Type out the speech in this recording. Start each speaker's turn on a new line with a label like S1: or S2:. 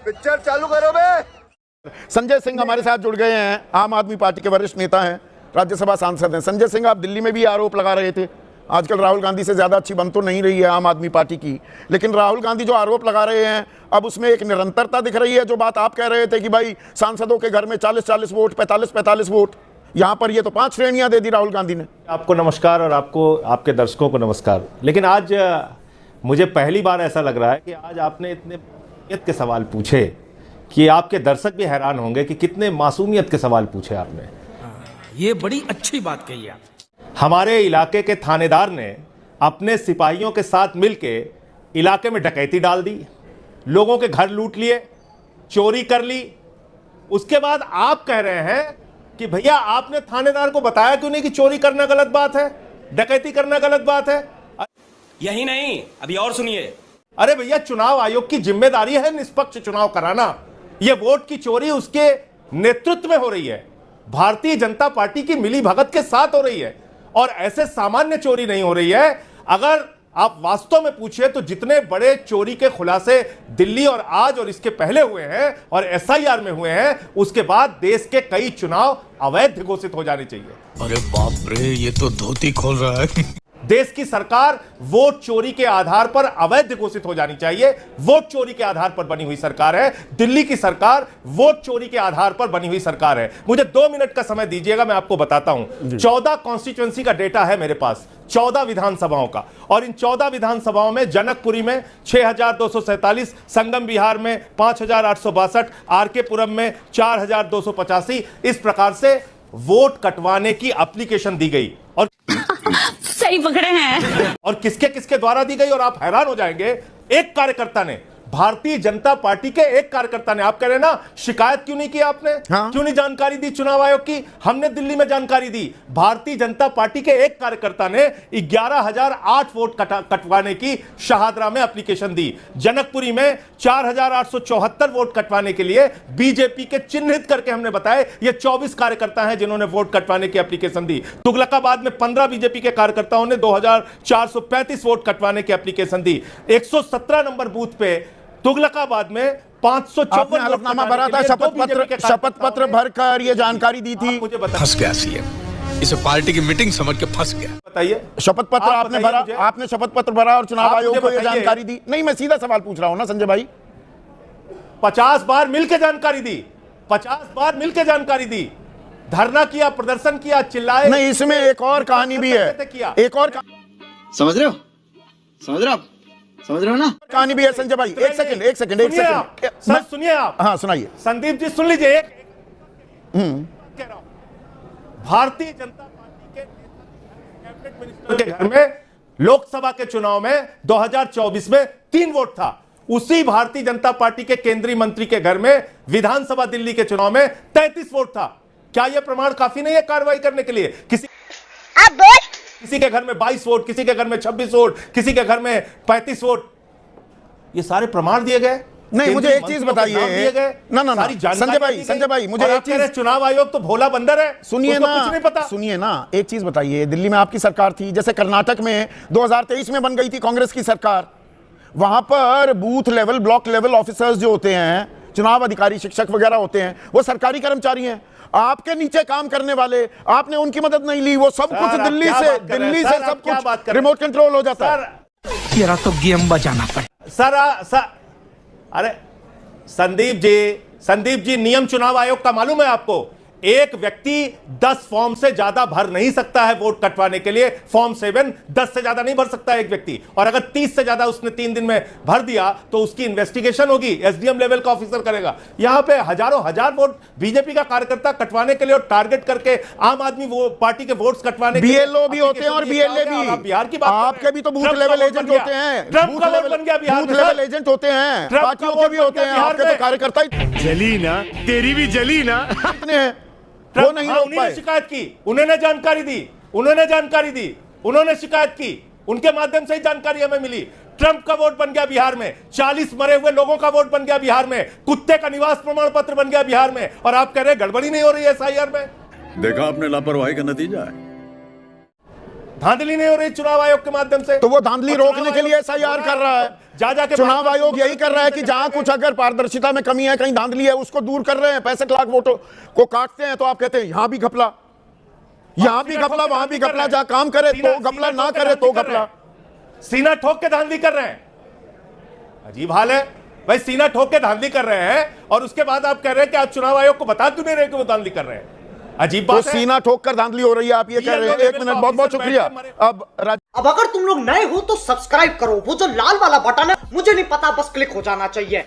S1: Picture चालू करो बे।
S2: संजय सिंह हमारे साथ जुड़ गए हैं, आम आदमी पार्टी के वरिष्ठ नेता हैं, राज्यसभा सांसद हैं। संजय सिंह, आप दिल्ली में भी आरोप लगा रहे थे, आजकल राहुल गांधी से ज्यादा अच्छी बन तो नहीं रही है आम आदमी पार्टी की, लेकिन राहुल गांधी जो आरोप लगा रहे हैं अब उसमें एक निरंतरता दिख रही है। जो बात आप कह रहे थे कि भाई सांसदों के घर में 40-40 वोट, 45-45 वोट, यहां पर ये तो 5 श्रेणियां दे दी राहुल गांधी ने।
S3: आपको नमस्कार और आपको, आपके दर्शकों को नमस्कार। लेकिन आज मुझे पहली बार ऐसा लग रहा है कि आज आपने इतने मासूमियत के सवाल पूछे कि आपके दर्शक भी हैरान होंगे कि कितने मासूमियत के सवाल पूछे आपने।
S4: ये बड़ी अच्छी बात कही आप।
S3: हमारे इलाके के थानेदार ने अपने सिपाहियों के साथ मिलके इलाके में डकैती डाल दी, लोगों के घर लूट लिए, चोरी कर ली। उसके बाद आप कह रहे हैं कि भैया आपने थानेदार को बताया क्यों नहीं कि चोरी करना गलत बात है, डकैती करना गलत बात है।
S4: यही नहीं, अभी और सुनिए।
S3: अरे भैया, चुनाव आयोग की जिम्मेदारी है निष्पक्ष चुनाव कराना। यह वोट की चोरी उसके नेतृत्व में हो रही है, भारतीय जनता पार्टी की मिली भगत के साथ हो रही है, और ऐसे सामान्य चोरी नहीं हो रही है। अगर आप वास्तव में पूछिए तो जितने बड़े चोरी के खुलासे दिल्ली और आज और इसके पहले हुए हैं और एसआईआर में हुए हैं, उसके बाद देश के कई चुनाव अवैध घोषित हो जाने चाहिए।
S5: अरे बाप रे, ये तो धोती खोल रहा है।
S3: देश की सरकार वोट चोरी के आधार पर अवैध घोषित हो जानी चाहिए। वोट चोरी के आधार पर बनी हुई सरकार है दिल्ली की सरकार, वोट चोरी के आधार पर बनी हुई सरकार है। मुझे 2 मिनट का समय दीजिएगा, मैं आपको बताता हूं। 14 कॉन्स्टिट्यूएंसी का डेटा है मेरे पास, 14 विधानसभाओं का, और इन 14 विधानसभाओं में जनकपुरी में 6247, संगम बिहार में 5862, आरकेपुरम में 4285, इस प्रकार से वोट कटवाने की एप्लीकेशन दी गई। और
S6: सही पकड़े हैं।
S3: और किसके किसके द्वारा दी गई, और आप हैरान हो जाएंगे, एक कार्यकर्ता ने, भारतीय जनता पार्टी के एक कार्यकर्ता ने, आप कह रहे हैं ना शिकायत क्यों नहीं की आपने,
S2: हाँ? क्यों
S3: नहीं जानकारी दी चुनाव आयोग की? हमने दिल्ली में जानकारी दी। भारतीय जनता पार्टी के एक कार्यकर्ता ने 11,008 वोट कटवाने की शाहदरा में एप्लीकेशन दी। जनकपुरी में 4,874 वोट कटवाने के लिए बीजेपी के चिन्हित करके हमने बताया ये 24 कार्यकर्ता हैं जिन्होंने वोट कटवाने की एप्लीकेशन दी। तुगलकाबाद में 15 बीजेपी के कार्यकर्ताओं ने 2,435 वोट कटवाने की एप्लीकेशन दी। 117 नंबर बूथ पे तुगलकाबाद में 554
S2: हलफनामा भरा था, शपथ पत्र भरकर ये जानकारी दी थी।
S3: मुझे बताइए,
S5: फंस गया सीएम, इसे पार्टी की मीटिंग समझ के फंस गया।
S3: बताइए,
S2: शपथ पत्र आपने भरा, आपने शपथ पत्र भरा और चुनाव आयोग को ये जानकारी दी? नहीं, मैं सीधा सवाल पूछ रहा हूं ना संजय भाई।
S3: 50 बार मिलकर जानकारी दी, 50 बार मिलकर जानकारी दी, धरना किया, प्रदर्शन किया, चिल्लाए।
S2: नहीं, इसमें एक और कहानी भी है, एक और
S7: समझ रहे हो, समझ रहे हो आप, समझ रहे हो ना?
S2: कहानी भी है संजय भाई। एक सेकंड
S3: सर सुनिए आप।
S2: हाँ सुनाइए।
S3: संदीप जी सुन लीजिए। कह रहा हूं, भारतीय जनता पार्टी के कैबिनेट मिनिस्टर के घर में लोकसभा के चुनाव में 2024 में 3 वोट था। उसी भारतीय जनता पार्टी के केंद्रीय मंत्री के घर में विधानसभा दिल्ली के चुनाव में 33 वोट था। क्या यह प्रमाण काफी नहीं है कार्रवाई करने के लिए? किसी के घर में 22 वोट, किसी के घर में 26 वोट, किसी के घर में 35 वोट, ये सारे प्रमाण दिए गए।
S2: नहीं, मुझे एक चीज बताइए ना, संजय भाई मुझे एक चीज,
S3: चुनाव आयोग तो भोला बंदर है,
S2: सुनिए ना,
S3: कुछ नहीं पता।
S2: सुनिए ना, एक चीज बताइए, दिल्ली में आपकी सरकार थी, जैसे कर्नाटक में 2023 में बन गई थी कांग्रेस की सरकार, वहां पर booth level, block level officers जो होते हैं, चुनाव अधिकारी, शिक्षक वगैरह होते हैं, वो सरकारी कर्मचारी हैं। आपके नीचे काम करने वाले, आपने उनकी मदद नहीं ली, वो सब कुछ दिल्ली से सब कुछ रिमोट कंट्रोल हो जाता है।
S4: तेरा तो गेम बजाना पड़े।
S3: सर, अरे संदीप जी, नियम चुनाव आयोग का मालूम है आपको? एक व्यक्ति 10 फॉर्म से ज्यादा भर नहीं सकता है वोट कटवाने के लिए। फॉर्म 7 10 से ज्यादा नहीं भर सकता है एक व्यक्ति, और अगर 30 से ज्यादा उसने 3 दिन में भर दिया तो उसकी इन्वेस्टिगेशन होगी, एसडीएम लेवल का ऑफिसर करेगा। यहां पे हजारों हजार वोट बीजेपी का कार्यकर्ता कटवाने के लिए और टारगेट करके आम आदमी पार्टी के वोट्स कटवाने के लिए
S2: बीएलओ भी होते हैं और बीएलए भी।
S3: बिहार की बात,
S2: आपके भी तो बूथ लेवल एजेंट होते हैं,
S3: ट्रंप का वोट बन गया बिहार में,
S2: बूथ लेवल एजेंट होते हैं, पार्टियों के भी होते हैं, आपके तो कार्यकर्ता
S5: जली ना, तेरी भी जली ना,
S2: इतने हैं, वो नहीं रोक पाए।
S3: शिकायत की, उन्होंने जानकारी दी, उन्होंने शिकायत की, उनके माध्यम से ही जानकारी हमें मिली। ट्रंप का वोट बन गया बिहार में, 40 मरे हुए लोगों का वोट बन गया बिहार में, कुत्ते का निवास प्रमाण पत्र बन गया बिहार में, और आप कह रहे हैं गड़बड़ी नहीं हो रही है एसआईआर में।
S8: देखा आपने लापरवाही का नतीजा है।
S3: धांधली नहीं हो रही चुनाव आयोग के माध्यम से?
S2: तो वो धांधली
S3: और
S2: रोकने
S3: चुनाव
S2: के लिए
S3: आयोग
S2: एसआईआर कर रहा है।
S3: जाके
S2: चुनाव आयोग यही कर रहा है कि जहां कुछ अगर पारदर्शिता में कमी है, कहीं धांधली है, उसको दूर कर रहे हैं। 65 लाख वोटों को काटते हैं तो आप कहते हैं यहां भी घपला, यहां भी घपला, वहां भी घपला। जहां काम करे तो घपला, ना करे तो घपला।
S3: सीना ठोक के धांधली कर रहे हैं। अजीब हाल है भाई, सीना ठोक के धांधली कर रहे हैं और उसके बाद आप कह रहे हैं कि आप चुनाव आयोग को बता क्यों नहीं रहे कि वो धांधली कर रहे हैं? अजीब बात
S2: तो
S3: है।
S2: सीना ठोक कर धांधली हो रही है, आप ये कह रहे हैं। एक मिनट, बहुत बहुत शुक्रिया।
S8: अब अगर तुम लोग नए हो तो सब्सक्राइब करो, वो जो लाल वाला बटन है मुझे नहीं पता, बस क्लिक हो जाना चाहिए।